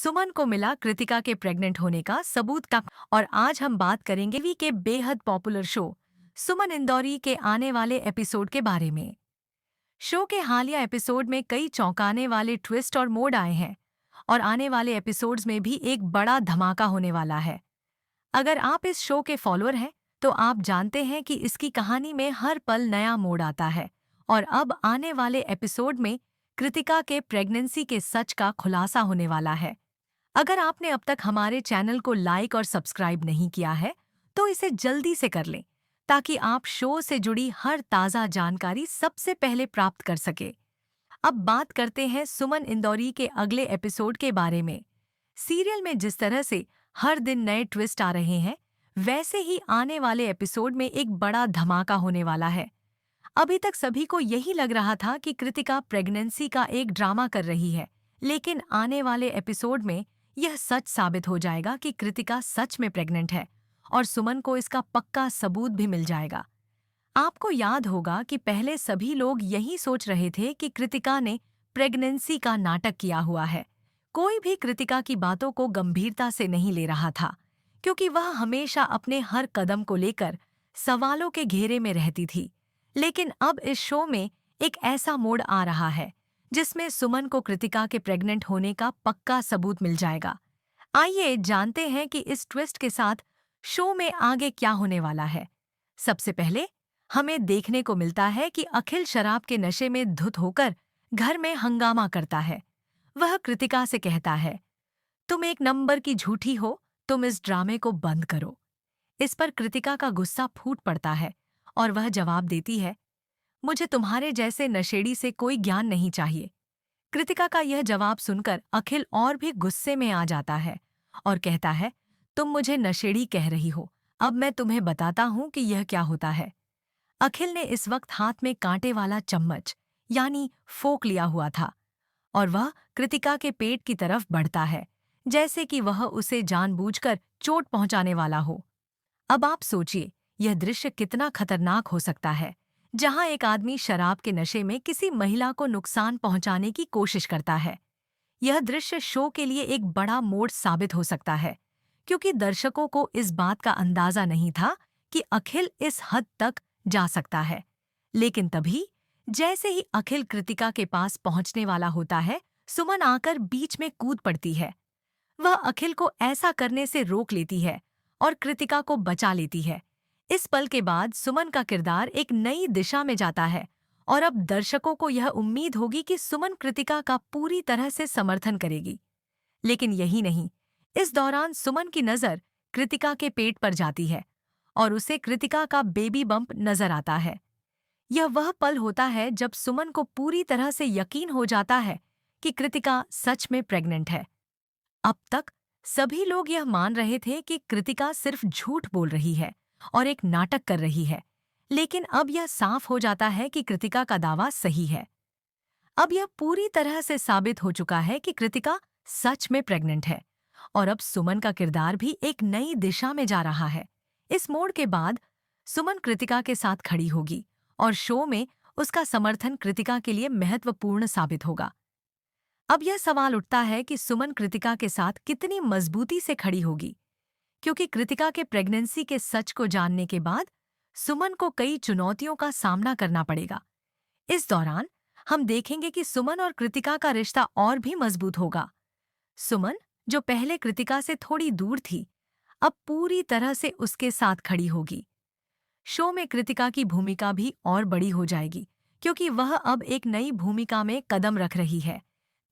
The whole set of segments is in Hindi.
सुमन को मिला कृतिका के प्रेग्नेंट होने का सबूत का। और आज हम बात करेंगे वी के बेहद पॉपुलर शो सुमन इंदौरी के आने वाले एपिसोड के बारे में। शो के हालिया एपिसोड में कई चौंकाने वाले ट्विस्ट और मोड़ आए हैं और आने वाले एपिसोड्स में भी एक बड़ा धमाका होने वाला है। अगर आप इस शो के फॉलोअर हैं तो आप जानते हैं कि इसकी कहानी में हर पल नया मोड़ आता है और अब आने वाले एपिसोड में कृतिका के प्रेगनेंसी के सच का खुलासा होने वाला है। अगर आपने अब तक हमारे चैनल को लाइक और सब्सक्राइब नहीं किया है तो इसे जल्दी से कर लें ताकि आप शो से जुड़ी हर ताज़ा जानकारी सबसे पहले प्राप्त कर सके। अब बात करते हैं सुमन इंदौरी के अगले एपिसोड के बारे में। सीरियल में जिस तरह से हर दिन नए ट्विस्ट आ रहे हैं वैसे ही आने वाले एपिसोड में एक बड़ा धमाका होने वाला है। अभी तक सभी को यही लग रहा था कि कृतिका प्रेगनेंसी का एक ड्रामा कर रही है, लेकिन आने वाले एपिसोड में यह सच साबित हो जाएगा कि कृतिका सच में प्रेग्नेंट है और सुमन को इसका पक्का सबूत भी मिल जाएगा। आपको याद होगा कि पहले सभी लोग यही सोच रहे थे कि कृतिका ने प्रेगनेंसी का नाटक किया हुआ है। कोई भी कृतिका की बातों को गंभीरता से नहीं ले रहा था क्योंकि वह हमेशा अपने हर कदम को लेकर सवालों के घेरे में रहती थी। लेकिन अब इस शो में एक ऐसा मोड़ आ रहा है जिसमें सुमन को कृतिका के प्रेग्नेंट होने का पक्का सबूत मिल जाएगा। आइए जानते हैं कि इस ट्विस्ट के साथ शो में आगे क्या होने वाला है। सबसे पहले हमें देखने को मिलता है कि अखिल शराब के नशे में धुत होकर घर में हंगामा करता है। वह कृतिका से कहता है, तुम एक नंबर की झूठी हो, तुम इस ड्रामे को बंद करो। इस पर कृतिका का गुस्सा फूट पड़ता है और वह जवाब देती है, मुझे तुम्हारे जैसे नशेड़ी से कोई ज्ञान नहीं चाहिए। कृतिका का यह जवाब सुनकर अखिल और भी गुस्से में आ जाता है और कहता है, तुम मुझे नशेड़ी कह रही हो, अब मैं तुम्हें बताता हूं कि यह क्या होता है। अखिल ने इस वक्त हाथ में कांटे वाला चम्मच यानी फोक लिया हुआ था और वह कृतिका के पेट की तरफ बढ़ता है जैसे कि वह उसे जानबूझकर चोट पहुंचाने वाला हो। अब आप सोचिए यह दृश्य कितना खतरनाक हो सकता है, जहां एक आदमी शराब के नशे में किसी महिला को नुकसान पहुंचाने की कोशिश करता है। यह दृश्य शो के लिए एक बड़ा मोड़ साबित हो सकता है क्योंकि दर्शकों को इस बात का अंदाजा नहीं था कि अखिल इस हद तक जा सकता है। लेकिन तभी जैसे ही अखिल कृतिका के पास पहुंचने वाला होता है, सुमन आकर बीच में कूद पड़ती है। वह अखिल को ऐसा करने से रोक लेती है और कृतिका को बचा लेती है। इस पल के बाद सुमन का किरदार एक नई दिशा में जाता है और अब दर्शकों को यह उम्मीद होगी कि सुमन कृतिका का पूरी तरह से समर्थन करेगी। लेकिन यही नहीं, इस दौरान सुमन की नज़र कृतिका के पेट पर जाती है और उसे कृतिका का बेबी बम्प नजर आता है। यह वह पल होता है जब सुमन को पूरी तरह से यकीन हो जाता है कि कृतिका सच में प्रेग्नेंट है। अब तक सभी लोग यह मान रहे थे कि कृतिका सिर्फ झूठ बोल रही है और एक नाटक कर रही है, लेकिन अब यह साफ हो जाता है कि कृतिका का दावा सही है। अब यह पूरी तरह से साबित हो चुका है कि कृतिका सच में प्रेग्नेंट है और अब सुमन का किरदार भी एक नई दिशा में जा रहा है। इस मोड़ के बाद सुमन कृतिका के साथ खड़ी होगी और शो में उसका समर्थन कृतिका के लिए महत्वपूर्ण साबित होगा। अब यह सवाल उठता है कि सुमन कृतिका के साथ कितनी मजबूती से खड़ी होगी, क्योंकि कृतिका के प्रेगनेंसी के सच को जानने के बाद सुमन को कई चुनौतियों का सामना करना पड़ेगा। इस दौरान हम देखेंगे कि सुमन और कृतिका का रिश्ता और भी मजबूत होगा। सुमन, जो पहले कृतिका से थोड़ी दूर थी, अब पूरी तरह से उसके साथ खड़ी होगी। शो में कृतिका की भूमिका भी और बड़ी हो जाएगी क्योंकि वह अब एक नई भूमिका में कदम रख रही है।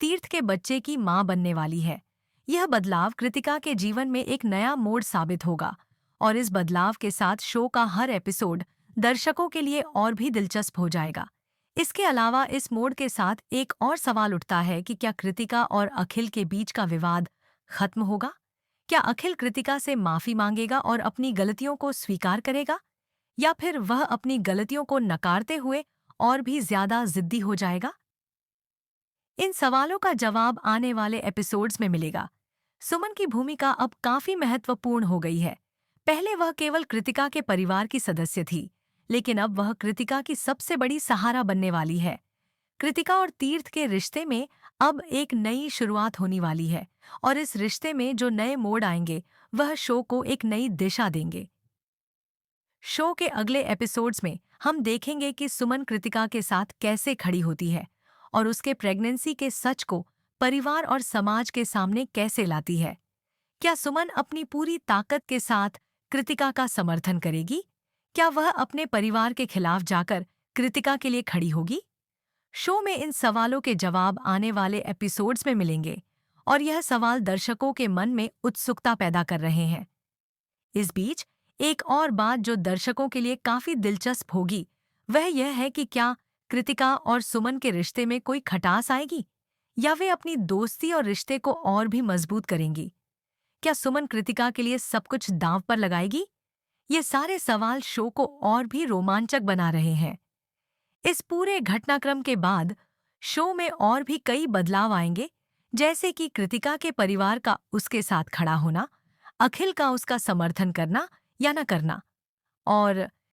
तीर्थ के बच्चे की मां बनने वाली है। यह बदलाव कृतिका के जीवन में एक नया मोड़ साबित होगा और इस बदलाव के साथ शो का हर एपिसोड दर्शकों के लिए और भी दिलचस्प हो जाएगा। इसके अलावा इस मोड़ के साथ एक और सवाल उठता है कि क्या कृतिका और अखिल के बीच का विवाद खत्म होगा? क्या अखिल कृतिका से माफी मांगेगा और अपनी गलतियों को स्वीकार करेगा, या फिर वह अपनी गलतियों को नकारते हुए और भी ज्यादा जिद्दी हो जाएगा? इन सवालों का जवाब आने वाले एपिसोड्स में मिलेगा। सुमन की भूमिका अब काफी महत्वपूर्ण हो गई है। पहले वह केवल कृतिका के परिवार की सदस्य थी, लेकिन अब वह कृतिका की सबसे बड़ी सहारा बनने वाली है। कृतिका और तीर्थ के रिश्ते में अब एक नई शुरुआत होने वाली है और इस रिश्ते में जो नए मोड़ आएंगे वह शो को एक नई दिशा देंगे। शो के अगले एपिसोड्स में हम देखेंगे कि सुमन कृतिका के साथ कैसे खड़ी होती है और उसके प्रेगनेंसी के सच को परिवार और समाज के सामने कैसे लाती है। क्या सुमन अपनी पूरी ताकत के साथ कृतिका का समर्थन करेगी? क्या वह अपने परिवार के खिलाफ जाकर कृतिका के लिए खड़ी होगी? शो में इन सवालों के जवाब आने वाले एपिसोड्स में मिलेंगे और यह सवाल दर्शकों के मन में उत्सुकता पैदा कर रहे हैं। इस बीच एक और बात जो दर्शकों के लिए काफी दिलचस्प होगी वह यह है कि क्या कृतिका और सुमन के रिश्ते में कोई खटास आएगी या वे अपनी दोस्ती और रिश्ते को और भी मजबूत करेंगी। क्या सुमन कृतिका के लिए सब कुछ दांव पर लगाएगी? ये सारे सवाल शो को और भी रोमांचक बना रहे हैं। इस पूरे घटनाक्रम के बाद शो में और भी कई बदलाव आएंगे, जैसे कि कृतिका के परिवार का उसके साथ खड़ा होना, अखिल का उसका समर्थन करना या न करना, और